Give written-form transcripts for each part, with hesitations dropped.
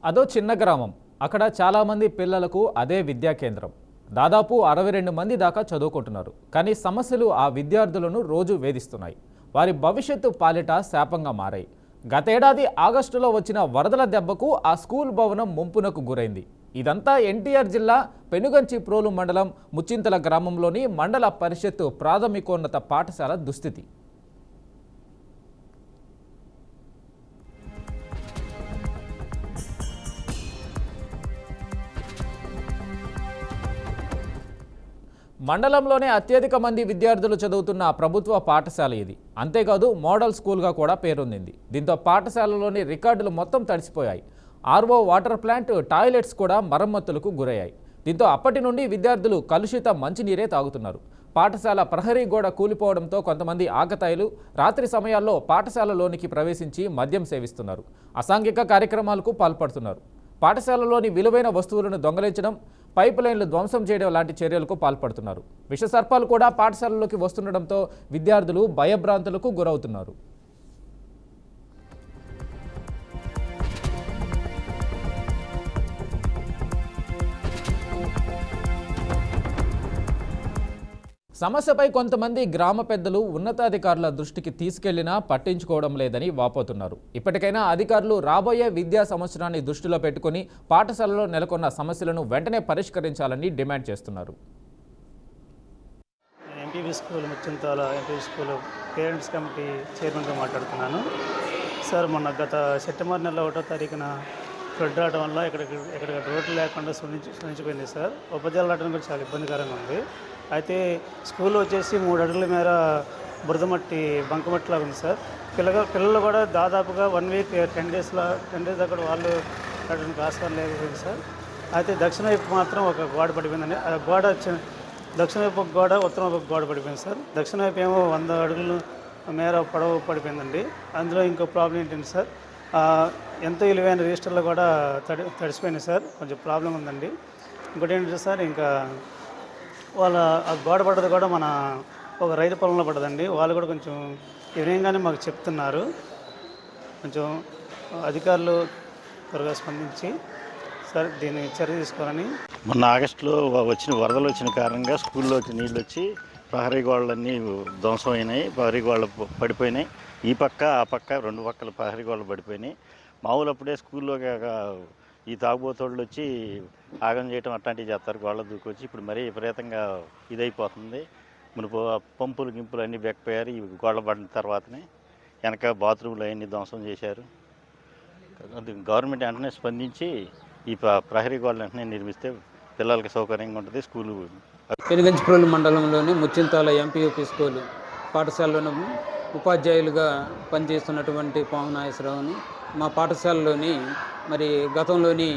అదో చిన్న గ్రామం. అక్కడ చాలామంది పిల్లలకు అదే విద్యా కేంద్రం. దాదాపు 62 మంది దాకా చదువుకుంటున్నారు. కానీ సమస్యలు ఆ విద్యార్థులను రోజు వేధిస్తున్నాయి. వారి భవిష్యత్తు పాలిట శాపంగా మారాయి. గతేడాది ఆగస్టులో వచ్చిన వరదల దెబ్బకు ఆ స్కూల్ భవనం ముంపునకు గురైంది. ఇదంతా ఎన్టీఆర్ జిల్లా పెనుగంచిప్రోలు మండలం ముచ్చింతల గ్రామంలోని మండల పరిషత్తు ప్రాథమికోన్నత పాఠశాల దుస్థితి. మండలంలోనే అత్యధిక మంది విద్యార్థులు చదువుతున్న ప్రభుత్వ పాఠశాల ఇది. అంతేకాదు మోడల్ స్కూల్గా కూడా పేరొందింది. దీంతో పాఠశాలలోని రికార్డులు మొత్తం తడిసిపోయాయి. ఆర్ఓ వాటర్ ప్లాంట్, టాయిలెట్స్ కూడా మరమ్మతులకు గురయ్యాయి. దీంతో అప్పటి నుండి విద్యార్థులు కలుషిత మంచినీరే తాగుతున్నారు. పాఠశాల ప్రహరీ గోడ కూలిపోవడంతో కొంతమంది ఆకతాయిలు రాత్రి సమయాల్లో పాఠశాలలోనికి ప్రవేశించి మద్యం సేవిస్తున్నారు. అసాంఘిక కార్యక్రమాలకు పాల్పడుతున్నారు. పాఠశాలలోని విలువైన వస్తువులను దొంగలించడం, పైప్ లైన్లు ధ్వంసం చేయడం లాంటి చర్యలకు పాల్పడుతున్నారు. విషసర్పాలు కూడా పాఠశాలలోకి వస్తుండటంతో విద్యార్థులు భయభ్రాంతులకు గురవుతున్నారు. సమస్యపై కొంతమంది గ్రామ పెద్దలు ఉన్నతాధికారుల దృష్టికి తీసుకెళ్లినా పట్టించుకోవడం లేదని వాపోతున్నారు. ఇప్పటికైనా అధికారులు రాబోయే విద్యా సంవత్సరాన్ని దృష్టిలో పెట్టుకుని పాఠశాలలో నెలకొన్న సమస్యలను వెంటనే పరిష్కరించాలని డిమాండ్ చేస్తున్నారు. MPV school Muchinthala MPV school parents committee చైర్మన్గా మాట్లాడుతున్నాను. సార్, మొన్న గత సెప్టెంబర్ నెల 1వ తారీఖున ఫ్లడ్ రావడం వల్ల ఇక్కడ రోడ్లు లేకుండా సునిచిపోయింది సార్. ఉపాధ్యాయులు రావడం కూడా చాలా ఇబ్బందికరంగా ఉంది. అయితే స్కూల్ వచ్చేసి 3 అడుగుల మేర బురదమట్టి బంకమట్టి లాగా ఉంది సార్. పిల్లలు కూడా దాదాపుగా 1 వీక్ 10 డేస్ అక్కడ వాళ్ళు రావడానికి ఆస్కారం లేకపోయింది సార్. అయితే దక్షిణ వైపు మాత్రం ఒక గోడ పడిపోయిందండి. ఆ గోడ దక్షిణ వైపు ఒక గోడ, ఉత్తరం వైపు ఒక గోడ పడిపోయింది సార్. దక్షిణ వైపు ఏమో 100 అడుగుల మేర పొడవు పడిపోయిందండి. అందులో ఇంకో ప్రాబ్లం ఏంటంటే సార్, ఎంతో విలువైన రిజిస్టర్లు కూడా తడిసిపోయినాయి సార్. కొంచెం ప్రాబ్లం ఉందండి. ఇంకోటి ఏంటంటే సార్, ఇంకా వాళ్ళ ఆ గోడ పడ్డది కూడా మన ఒక రైతు పొలంలో పడ్డదండి. వాళ్ళు కూడా కొంచెం వినయంగానే మాకు చెప్తున్నారు. కొంచెం అధికారులు త్వరగా స్పందించి సార్ దీన్ని చర్య తీసుకోవాలని. మొన్న ఆగస్టులో వరదలు వచ్చిన కారణంగా స్కూల్లోకి నీళ్ళు వచ్చి ప్రహరీ గోడలన్నీ ధ్వంసం అయినాయి. ప్రహరీ గోడలు పడిపోయినాయి. ఈ పక్క ఆ పక్క 2 పక్కల ప్రహరీ గోడలు పడిపోయినాయి. మామూలు అప్పుడే స్కూల్లో ఈ తాగుబోతోళ్ళు వచ్చి ఆగం చేయటం అట్లాంటివి చేస్తారు. గోడలు దూకొచ్చి ఇప్పుడు మరీ విపరీతంగా ఇదైపోతుంది. మునుపు పంపులు గింపులు అన్నీ బెక్కిపోయారు. ఈ గోడలు పడిన తర్వాతనే వెనక బాత్రూమ్లు అవన్నీ ధ్వంసం చేశారు. గవర్నమెంట్ వెంటనే స్పందించి ఈ ప్రహరీ గోడలు వెంటనే నిర్మిస్తే పిల్లలకి సౌకర్యంగా ఉంటుంది. స్కూలు పెనుగంచిప్రోలు మండలంలోని ముచ్చింతాల ఎంపీయూపీ స్కూలు పాఠశాలలోని ఉపాధ్యాయులుగా పనిచేస్తున్నటువంటి పాము నాగేశ్వరరావుని మా పాఠశాలలోని మరి గతంలోని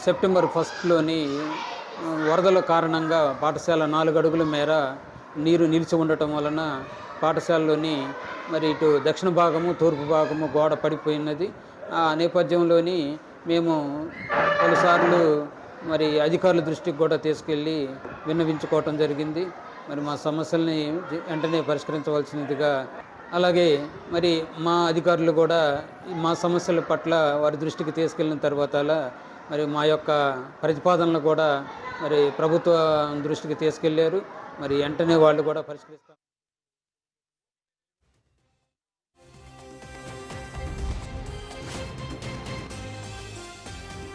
సెప్టెంబర్ 1లోని వరదల కారణంగా పాఠశాల 4 అడుగుల మేర నీరు నిలిచి ఉండటం వలన పాఠశాలలోని మరి ఇటు దక్షిణ భాగము, తూర్పు భాగము గోడ పడిపోయినది. ఆ నేపథ్యంలోని మేము పలుసార్లు మరి అధికారుల దృష్టికి కూడా తీసుకెళ్ళి విన్నవించుకోవటం జరిగింది. మరి మా సమస్యల్ని వెంటనే పరిష్కరించవలసినదిగా, అలాగే మరి మా అధికారులు కూడా మా సమస్యల పట్ల వారి దృష్టికి తీసుకెళ్ళిన తర్వాత మరి మా యొక్క ప్రతిపాదనలు కూడా మరి ప్రభుత్వ దృష్టికి తీసుకెళ్లారు. మరి వెంటనే వాళ్ళు కూడా పరిష్కరిస్తారు.